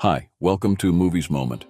Hi, welcome to Movies Moment.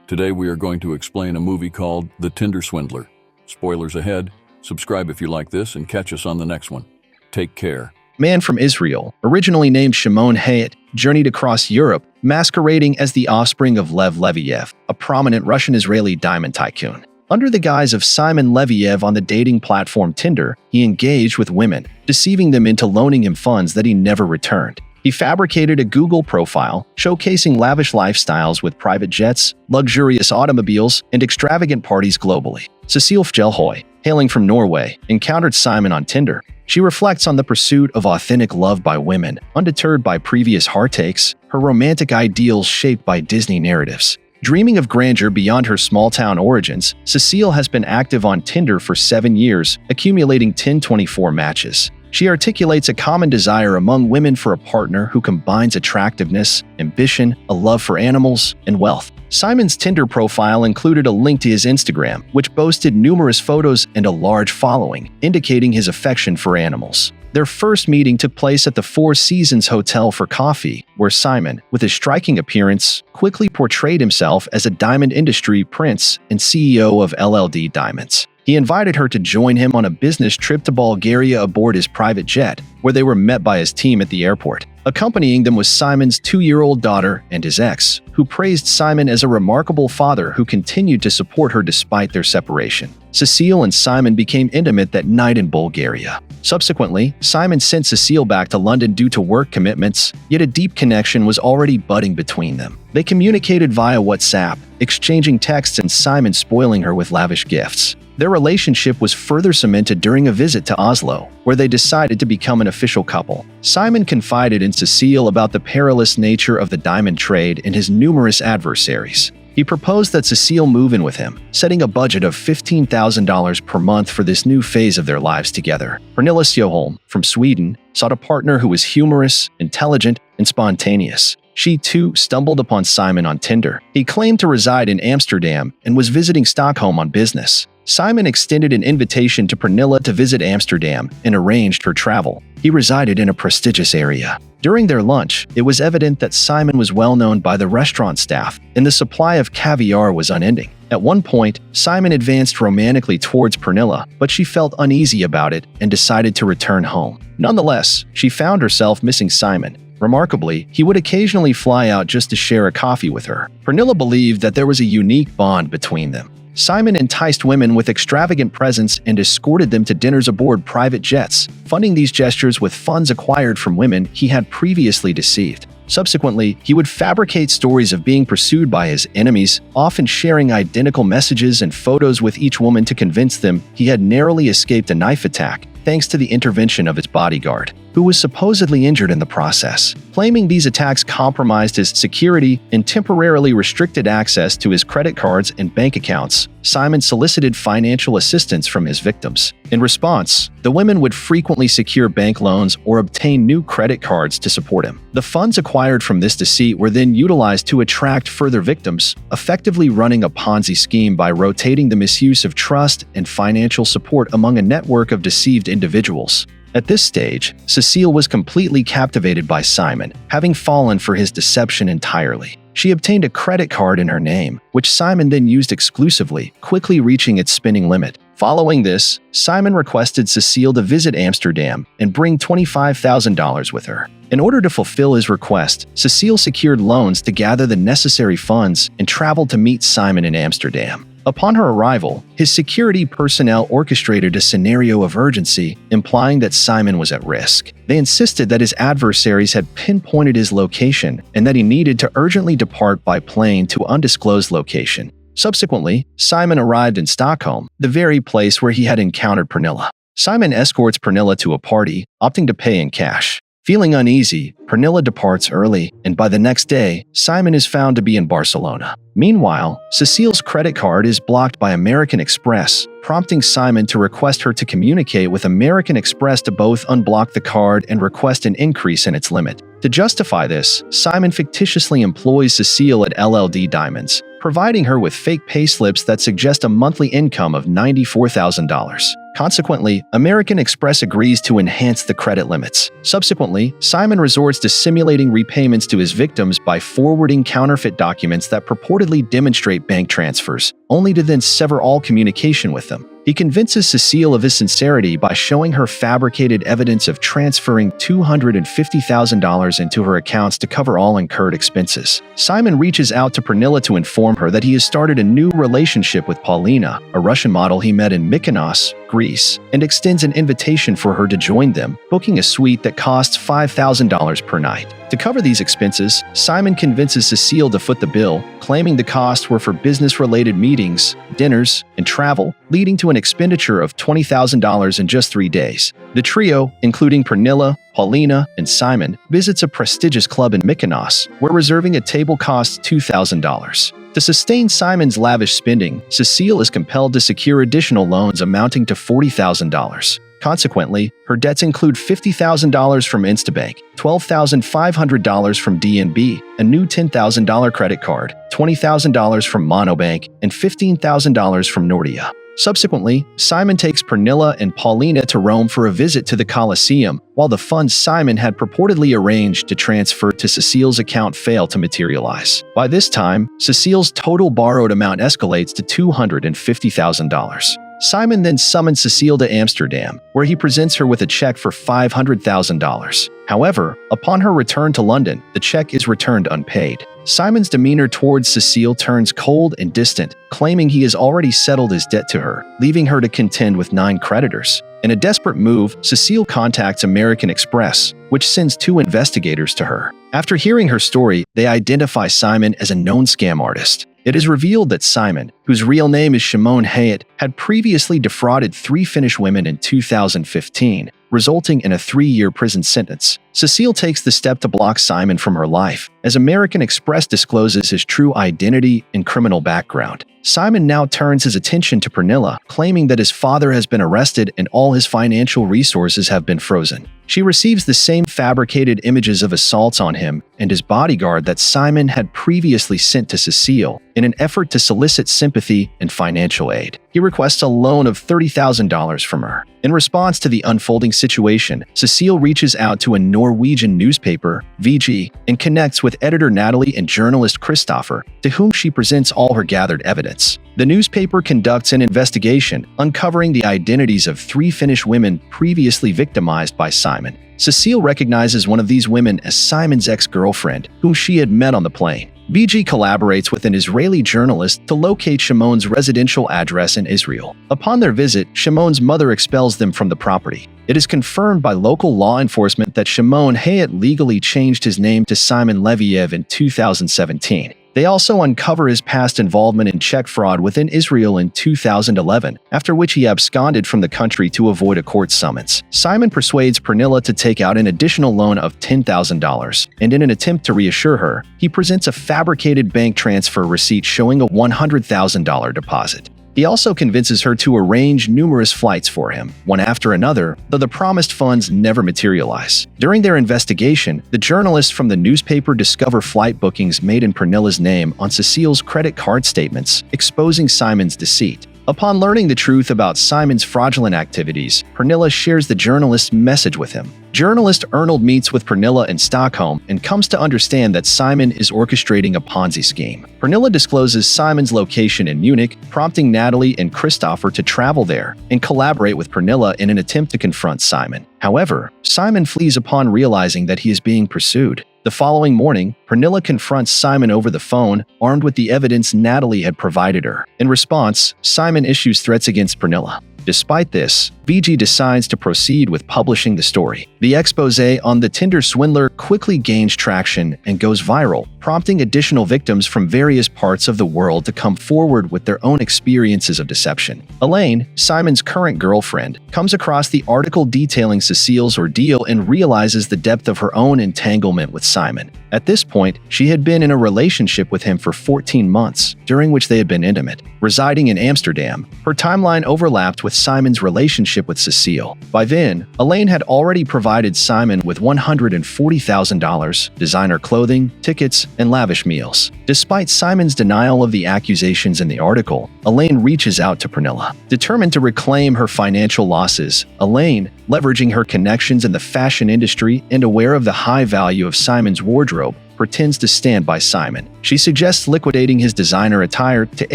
Today we are going to explain a movie called The Tinder Swindler. Spoilers ahead. Subscribe if you like this and catch us on the next one. Take care. Man from Israel, originally named Shimon Hayat, journeyed across Europe, masquerading as the offspring of Leviev, a prominent Russian-Israeli diamond tycoon. Under the guise of Simon Leviev on the dating platform Tinder, he engaged with women, deceiving them into loaning him funds that he never returned. He fabricated a Google profile showcasing lavish lifestyles with private jets, luxurious automobiles, and extravagant parties globally. Cecile Fjelhoy, hailing from Norway, encountered Simon on Tinder. She reflects on the pursuit of authentic love by women, undeterred by previous heartaches, her romantic ideals shaped by Disney narratives. Dreaming of grandeur beyond her small-town origins, Cecile has been active on Tinder for 7 years, accumulating 1024 matches. She articulates a common desire among women for a partner who combines attractiveness, ambition, a love for animals, and wealth. Simon's Tinder profile included a link to his Instagram, which boasted numerous photos and a large following, indicating his affection for animals. Their first meeting took place at the Four Seasons Hotel for coffee, where Simon, with his striking appearance, quickly portrayed himself as a diamond industry prince and CEO of LLD Diamonds. He invited her to join him on a business trip to Bulgaria aboard his private jet, where they were met by his team at the airport. Accompanying them was Simon's 2-year-old daughter and his ex, who praised Simon as a remarkable father who continued to support her despite their separation. Cecile and Simon became intimate that night in Bulgaria. Subsequently, Simon sent Cecile back to London due to work commitments, yet a deep connection was already budding between them. They communicated via WhatsApp, exchanging texts and Simon spoiling her with lavish gifts. Their relationship was further cemented during a visit to Oslo, where they decided to become an official couple. Simon confided in Cecile about the perilous nature of the diamond trade and his numerous adversaries. He proposed that Cecile move in with him, setting a budget of $15,000 per month for this new phase of their lives together. Pernilla Sjöholm, from Sweden, sought a partner who was humorous, intelligent, and spontaneous. She, too, stumbled upon Simon on Tinder. He claimed to reside in Amsterdam and was visiting Stockholm on business. Simon extended an invitation to Pernilla to visit Amsterdam and arranged her travel. He resided in a prestigious area. During their lunch, it was evident that Simon was well known by the restaurant staff, and the supply of caviar was unending. At one point, Simon advanced romantically towards Pernilla, but she felt uneasy about it and decided to return home. Nonetheless, she found herself missing Simon. Remarkably, he would occasionally fly out just to share a coffee with her. Pernilla believed that there was a unique bond between them. Simon enticed women with extravagant presents and escorted them to dinners aboard private jets, funding these gestures with funds acquired from women he had previously deceived. Subsequently, he would fabricate stories of being pursued by his enemies, often sharing identical messages and photos with each woman to convince them he had narrowly escaped a knife attack, thanks to the intervention of his bodyguard, who was supposedly injured in the process. Claiming these attacks compromised his security and temporarily restricted access to his credit cards and bank accounts, Simon solicited financial assistance from his victims. In response, the women would frequently secure bank loans or obtain new credit cards to support him. The funds acquired from this deceit were then utilized to attract further victims, effectively running a Ponzi scheme by rotating the misuse of trust and financial support among a network of deceived individuals. At this stage, Cecile was completely captivated by Simon, having fallen for his deception entirely. She obtained a credit card in her name, which Simon then used exclusively, quickly reaching its spending limit. Following this, Simon requested Cecile to visit Amsterdam and bring $25,000 with her. In order to fulfill his request, Cecile secured loans to gather the necessary funds and traveled to meet Simon in Amsterdam. Upon her arrival, his security personnel orchestrated a scenario of urgency, implying that Simon was at risk. They insisted that his adversaries had pinpointed his location and that he needed to urgently depart by plane to an undisclosed location. Subsequently, Simon arrived in Stockholm, the very place where he had encountered Pernilla. Simon escorts Pernilla to a party, opting to pay in cash. Feeling uneasy, Pernilla departs early, and by the next day, Simon is found to be in Barcelona. Meanwhile, Cecile's credit card is blocked by American Express, prompting Simon to request her to communicate with American Express to both unblock the card and request an increase in its limit. To justify this, Simon fictitiously employs Cecile at LLD Diamonds, providing her with fake payslips that suggest a monthly income of $94,000. Consequently, American Express agrees to enhance the credit limits. Subsequently, Simon resorts to simulating repayments to his victims by forwarding counterfeit documents that purportedly demonstrate bank transfers, only to then sever all communication with them. He convinces Cecile of his sincerity by showing her fabricated evidence of transferring $250,000 into her accounts to cover all incurred expenses. Simon reaches out to Pernilla to inform her that he has started a new relationship with Paulina, a Russian model he met in Mykonos, Greece, and extends an invitation for her to join them, booking a suite that costs $5,000 per night. To cover these expenses, Simon convinces Cecile to foot the bill, claiming the costs were for business-related meetings, dinners, and travel, leading to an expenditure of $20,000 in just 3 days. The trio, including Pernilla, Paulina, and Simon, visits a prestigious club in Mykonos, where reserving a table costs $2,000. To sustain Simon's lavish spending, Cecile is compelled to secure additional loans amounting to $40,000. Consequently, her debts include $50,000 from Instabank, $12,500 from DNB, a new $10,000 credit card, $20,000 from Monobank, and $15,000 from Nordea. Subsequently, Simon takes Pernilla and Paulina to Rome for a visit to the Colosseum, while the funds Simon had purportedly arranged to transfer to Cecile's account fail to materialize. By this time, Cecile's total borrowed amount escalates to $250,000. Simon then summons Cecile to Amsterdam, where he presents her with a check for $500,000. However, upon her return to London, the check is returned unpaid. Simon's demeanor towards Cecile turns cold and distant, claiming he has already settled his debt to her, leaving her to contend with 9 creditors. In a desperate move, Cecile contacts American Express, which sends 2 investigators to her. After hearing her story, they identify Simon as a known scam artist. It is revealed that Simon, whose real name is Shimon Hayat, had previously defrauded 3 Finnish women in 2015, resulting in a 3-year prison sentence. Cecile takes the step to block Simon from her life, as American Express discloses his true identity and criminal background. Simon now turns his attention to Pernilla, claiming that his father has been arrested and all his financial resources have been frozen. She receives the same fabricated images of assaults on him and his bodyguard that Simon had previously sent to Cecile in an effort to solicit sympathy and financial aid. He requests a loan of $30,000 from her. In response to the unfolding situation, Cecile reaches out to a Norwegian newspaper, VG, and connects with editor Natalie and journalist Christopher, to whom she presents all her gathered evidence. The newspaper conducts an investigation, uncovering the identities of 3 Finnish women previously victimized by Simon. Cecile recognizes one of these women as Simon's ex-girlfriend, whom she had met on the plane. VG collaborates with an Israeli journalist to locate Shimon's residential address in Israel. Upon their visit, Shimon's mother expels them from the property. It is confirmed by local law enforcement that Shimon Hayat legally changed his name to Simon Leviev in 2017. They also uncover his past involvement in check fraud within Israel in 2011, after which he absconded from the country to avoid a court summons. Simon persuades Pernilla to take out an additional loan of $10,000, and in an attempt to reassure her, he presents a fabricated bank transfer receipt showing a $100,000 deposit. He also convinces her to arrange numerous flights for him, one after another, though the promised funds never materialize. During their investigation, the journalists from the newspaper discover flight bookings made in Pernilla's name on Cecile's credit card statements, exposing Simon's deceit. Upon learning the truth about Simon's fraudulent activities, Pernilla shares the journalist's message with him. Journalist Arnold meets with Pernilla in Stockholm and comes to understand that Simon is orchestrating a Ponzi scheme. Pernilla discloses Simon's location in Munich, prompting Natalie and Christopher to travel there and collaborate with Pernilla in an attempt to confront Simon. However, Simon flees upon realizing that he is being pursued. The following morning, Pernilla confronts Simon over the phone, armed with the evidence Natalie had provided her. In response, Simon issues threats against Pernilla. Despite this, VG decides to proceed with publishing the story. The exposé on the Tinder Swindler quickly gains traction and goes viral, prompting additional victims from various parts of the world to come forward with their own experiences of deception. Elaine, Simon's current girlfriend, comes across the article detailing Cecile's ordeal and realizes the depth of her own entanglement with Simon. At this point, she had been in a relationship with him for 14 months, during which they had been intimate. Residing in Amsterdam, her timeline overlapped with Simon's relationship with Cecile. By then, Elaine had already provided Simon with $140,000, designer clothing, tickets, and lavish meals. Despite Simon's denial of the accusations in the article, Elaine reaches out to Pernilla. Determined to reclaim her financial losses, Elaine, leveraging her connections in the fashion industry and aware of the high value of Simon's wardrobe, pretends to stand by Simon. She suggests liquidating his designer attire to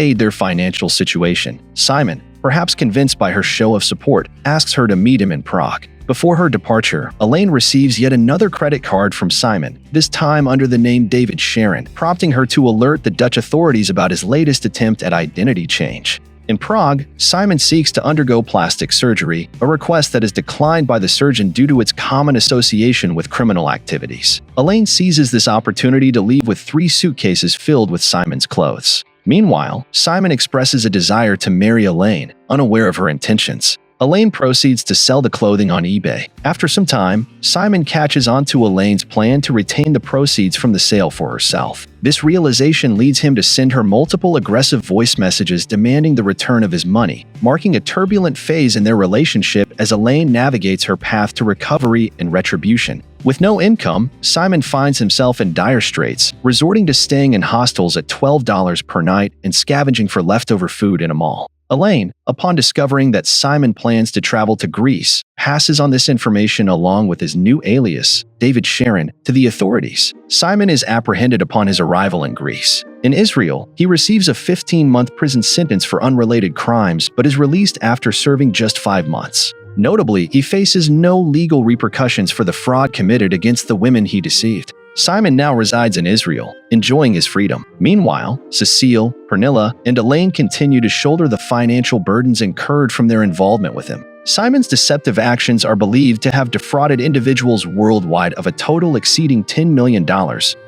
aid their financial situation. Simon, perhaps convinced by her show of support, asks her to meet him in Prague. Before her departure, Elaine receives yet another credit card from Simon, this time under the name David Sharon, prompting her to alert the Dutch authorities about his latest attempt at identity change. In Prague, Simon seeks to undergo plastic surgery, a request that is declined by the surgeon due to its common association with criminal activities. Elaine seizes this opportunity to leave with 3 suitcases filled with Simon's clothes. Meanwhile, Simon expresses a desire to marry Elaine, unaware of her intentions. Elaine proceeds to sell the clothing on eBay. After some time, Simon catches on to Elaine's plan to retain the proceeds from the sale for herself. This realization leads him to send her multiple aggressive voice messages demanding the return of his money, marking a turbulent phase in their relationship as Elaine navigates her path to recovery and retribution. With no income, Simon finds himself in dire straits, resorting to staying in hostels at $12 per night and scavenging for leftover food in a mall. Elaine, upon discovering that Simon plans to travel to Greece, passes on this information along with his new alias, David Sharon, to the authorities. Simon is apprehended upon his arrival in Greece. In Israel, he receives a 15-month prison sentence for unrelated crimes but is released after serving just 5 months. Notably, he faces no legal repercussions for the fraud committed against the women he deceived. Simon now resides in Israel, enjoying his freedom. Meanwhile, Cecile, Pernilla, and Elaine continue to shoulder the financial burdens incurred from their involvement with him. Simon's deceptive actions are believed to have defrauded individuals worldwide of a total exceeding $10 million,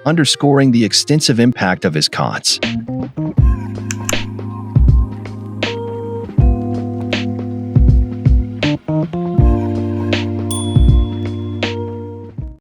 underscoring the extensive impact of his cons.